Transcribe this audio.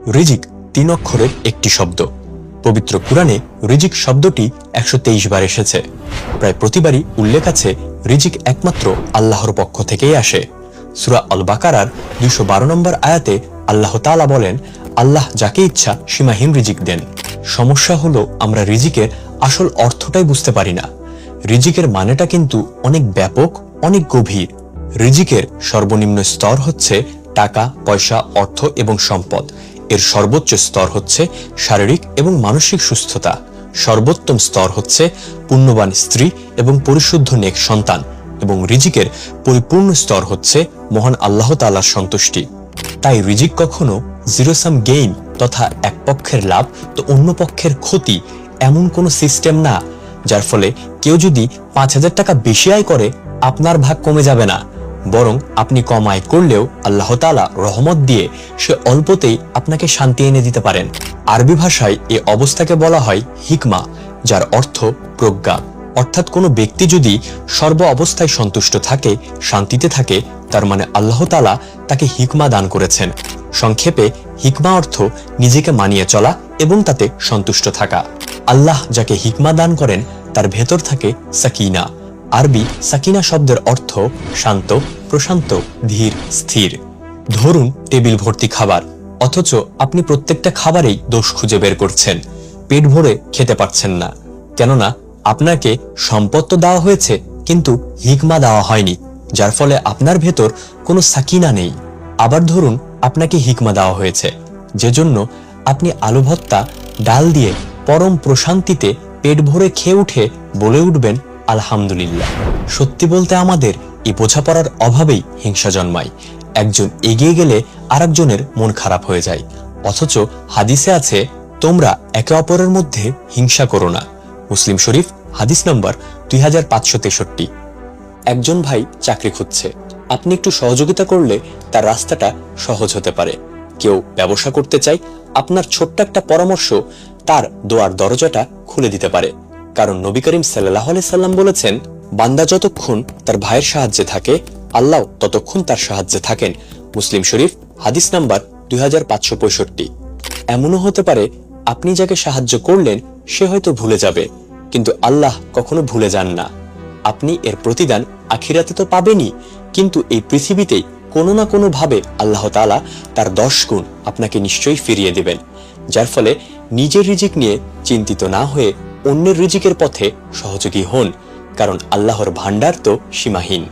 রিজিক 3 অক্ষরের একটি শব্দ। পবিত্র কুরআনে রিজিক শব্দটি 123 বার এসেছে। প্রায় প্রতিবারই উল্লেখ আছে রিজিক একমাত্র আল্লাহর পক্ষ থেকেই আসে। সূরা আল বাকারার 212 নম্বর আয়াতে আল্লাহ তাআলা বলেন, আল্লাহ যাকে ইচ্ছা সীমাহীন রিজিক দেন। সমস্যা হলো আমরা রিজিকের আসল অর্থটাই বুঝতে পারি না। রিজিকের মানেটা কিন্তু অনেক ব্যাপক, অনেক গভীর। রিজিকের সর্বনিম্ন স্তর হচ্ছে টাকা, পয়সা, অর্থ এবং সম্পদ। এর সর্বোচ্চ স্তর হচ্ছে শারীরিক এবং মানসিক সুস্থতা। সর্বোত্তম স্তর হচ্ছে পুণ্যবান স্ত্রী এবং পরিশুদ্ধ নেক সন্তান। এবং রিজিকের পরিপূর্ণ স্তর হচ্ছে মহান আল্লাহ তাআলার সন্তুষ্টি। তাই রিজিক কখনো জিরো সাম গেইন তথা এক পক্ষের লাভ তো অন্য পক্ষের ক্ষতি এমন কোনো সিস্টেম না, যার ফলে কেউ যদি 5,000 টাকা বেশি আয় করে আপনার ভাগ কমে যাবে না, বরং আপনি কম আয় করলেও আল্লাহ তাআলা রহমত দিয়ে সে অল্পতেই আপনাকে শান্তি এনে দিতে পারেন। আরবি ভাষায় এই অবস্থাকে বলা হয় হিকমা, যার অর্থ প্রজ্ঞা। অর্থাৎ কোনো ব্যক্তি যদি সর্ব অবস্থায় সন্তুষ্ট থাকে, শান্তিতে থাকে, তার মানে আল্লাহ তাআলা তাকে হিকমা দান করেছেন। সংক্ষেপে হিকমা অর্থ নিজেকে মানিয়ে চলা এবং তাতে সন্তুষ্ট থাকা। আল্লাহ যাকে হিকমা দান করেন তার ভেতর থাকে সাকিনা। আরবি সাকিনা শব্দের অর্থ শান্ত, প্রশান্ত, ধীর, স্থির। ধরুন টেবিল ভর্তি খাবার, অথচ আপনি প্রত্যেকটা খাবারেই দোষ খুঁজে বের করছেন, পেট ভরে খেতে পারছেন না। কেননা আপনাকে সম্পদ তো দেওয়া হয়েছে, কিন্তু হিকমা দেওয়া হয়নি, যার ফলে আপনার ভেতর কোনো সাকিনা নেই। আবার ধরুন আপনাকে হিকমা দেওয়া হয়েছে, যে জন্য আপনি আলু ভর্তা ডাল দিয়ে পরম প্রশান্তিতে পেট ভরে খেয়ে উঠে বলে উঠবেন আলহামদুলিল্লাহ। সত্যি বলতে আমাদের এই বোঝাপড়ার অভাবেই হিংসা জন্মায়। একজন এগিয়ে গেলে আরেকজনের মন খারাপ হয়ে যায়। অথচ হাদিসে আছে, তোমরা একে অপরের মধ্যে হিংসা করো না। মুসলিম শরীফ হাদিস নম্বর 2563। একজন ভাই চাকরি খুঁজছে, আপনি একটু সহযোগিতা করলে তার রাস্তাটা সহজ হতে পারে। কেউ ব্যবসা করতে চায়, আপনার ছোট্ট একটা পরামর্শ তার দোয়ার দরজাটা খুলে দিতে পারে। কারণ নবী করিম সাল্লাল্লাহু আলাইহি সাল্লাম বলেছেন, বান্দা যতক্ষণ তার ভাইয়ের সাহায্যে থাকে, আল্লাহ ততক্ষণ তার সাহায্যে থাকেন। মুসলিম শরীফ হাদিস নাম্বার 2565। এমনও হতে পারে আপনি যাকে সাহায্য করলেন সে হয়তো ভুলে যাবে, কিন্তু আল্লাহ কখনো ভুলে যান না। আপনি এর প্রতিদান আখিরাতে তো পাবেনই, কিন্তু এই পৃথিবীতেই কোনো না কোনো ভাবে আল্লাহ তাআলা তার 10 গুণ আপনাকে নিশ্চয়ই ফিরিয়ে দেবেন। যার ফলে নিজের রিজিক নিয়ে চিন্তিত না হয়ে অন্যের রিজিকের পথে সহযোগী হন, কারণ আল্লাহর ভান্ডার তো সীমাহীন।